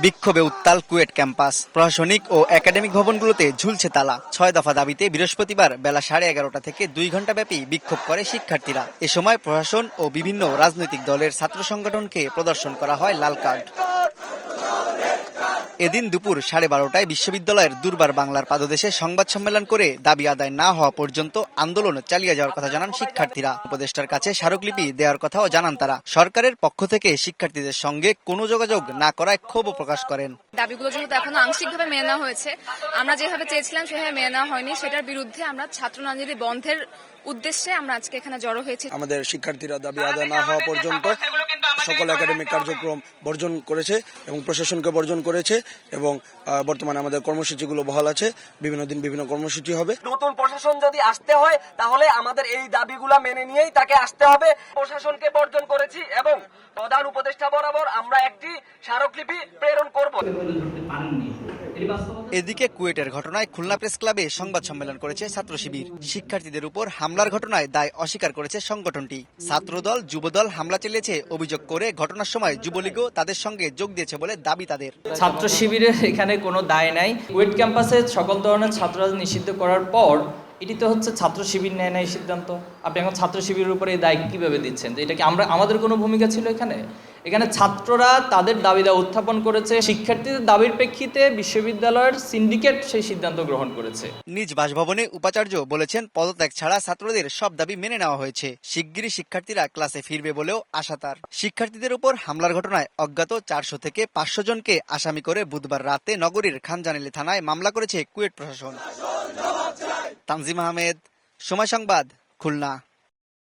বিক্ষোভে উত্তাল কুয়েট ক্যাম্পাস। প্রশাসনিক ও একাডেমিক ভবনগুলোতে ঝুলছে তালা। 6 দফা দাবিতে বৃহস্পতিবার বেলা 11:30 থেকে 2 ঘণ্টা ব্যাপী বিক্ষোভ করে শিক্ষার্থীরা। এ সময় প্রশাসন ও বিভিন্ন রাজনৈতিক দলের ছাত্র সংগঠনকে প্রদর্শন করা হয় লাল কার্ড। এদিন দুপুর 12:30টায় বিশ্ববিদ্যালয়ের দুর্বার বাংলার পাদদেশে সংবাদ সম্মেলন করে দাবি আদায় না হওয়া পর্যন্ত আন্দোলন চালিয়ে যাওয়ার কথা জানান শিক্ষার্থীরা। উপদেষ্টার কাছে স্মারকলিপি দেওয়ার কথাও জানান তারা। সরকারের পক্ষ থেকে শিক্ষার্থীদের সঙ্গে কোনো যোগাযোগ না করায় ক্ষোভ প্রকাশ করেন। দাবিগুলো যেহেতু এখনো আংশিকভাবে মেনে নেওয়া হয়েছে, আমরা যেভাবে চেয়েছিলাম সেভাবে মেনে নেওয়া হয়নি, সেটার বিরুদ্ধে আমরা ছাত্র রাজনীতি বন্ধের উদ্দেশ্যে আমরা আজকে এখানে জড়ো হয়েছি। আমাদের শিক্ষার্থীরা দাবি আদায় না হওয়া পর্যন্ত সকল একাডেমিক কার্যক্রম বর্জন করেছে এবং প্রশাসনকে বর্জন করেছে এবং বর্তমানে আমাদের কর্মসূচিগুলো বহাল আছে। বিভিন্ন দিন বিভিন্ন কর্মসূচি হবে। নতুন প্রশাসন যদি আসতে হয় তাহলে আমাদের এই দাবিগুলো মেনে নিয়েই তাকে আসতে হবে। প্রশাসনকে বর্জন করেছি এবং প্রধান উপদেষ্টা বরাবর আমরা একটি স্মারকলিপি প্রেরণ করব। এদিকে কুয়েটের ঘটনায় খুলনা প্রেস ক্লাবে সংবাদ সম্মেলন করেছে ছাত্র শিবির। শিক্ষার্থীদের উপর হামলার ঘটনায় দায় অস্বীকার করেছে সংগঠনটি। ছাত্রদল যুবদল হামলা চালিয়েছে অভিযোগ করে ঘটনার সময় যুবলীগও তাদের সঙ্গে যোগ দিয়েছে বলে দাবি তাদের। ছাত্র শিবিরের এখানে কোনো দায় নাই। কুয়েট ক্যাম্পাসে সকল ধরনের ছাত্ররাজনীতি নিষিদ্ধ করার পর এটি তো হচ্ছে ছাত্র শিবির নেয় না এই সিদ্ধান্ত। আপনি এখন ছাত্র শিবিরের উপরে এই দায় কিভাবে দিচ্ছেন? যে এটা কি আমাদের কোনো ভূমিকা ছিল এখানে? এখানে ছাত্ররা তাদের দাবি উত্থাপন করেছে। শিক্ষার্থীদের দাবির প্রেক্ষিতে বিশ্ববিদ্যালয়ের সিন্ডিকেট সেই সিদ্ধান্ত গ্রহণ করেছে। নিজ বাসভবনে উপাচার্য বলেছেন, পদত্যাগ ছাড়া ছাত্রদের সব দাবি মেনে নেওয়া হয়েছে। শিগগিরই শিক্ষার্থীরা ক্লাসে ফিরবে বলেও আশা তার। শিক্ষার্থীদের উপর হামলার ঘটনায় অজ্ঞাত 400 থেকে 500 জনকে আসামি করে বুধবার রাতে নগরীর খানজানিলি থানায় মামলা করেছে কুয়েট প্রশাসন। তানজিম আহমেদ, সময় সংবাদ, খুলনা।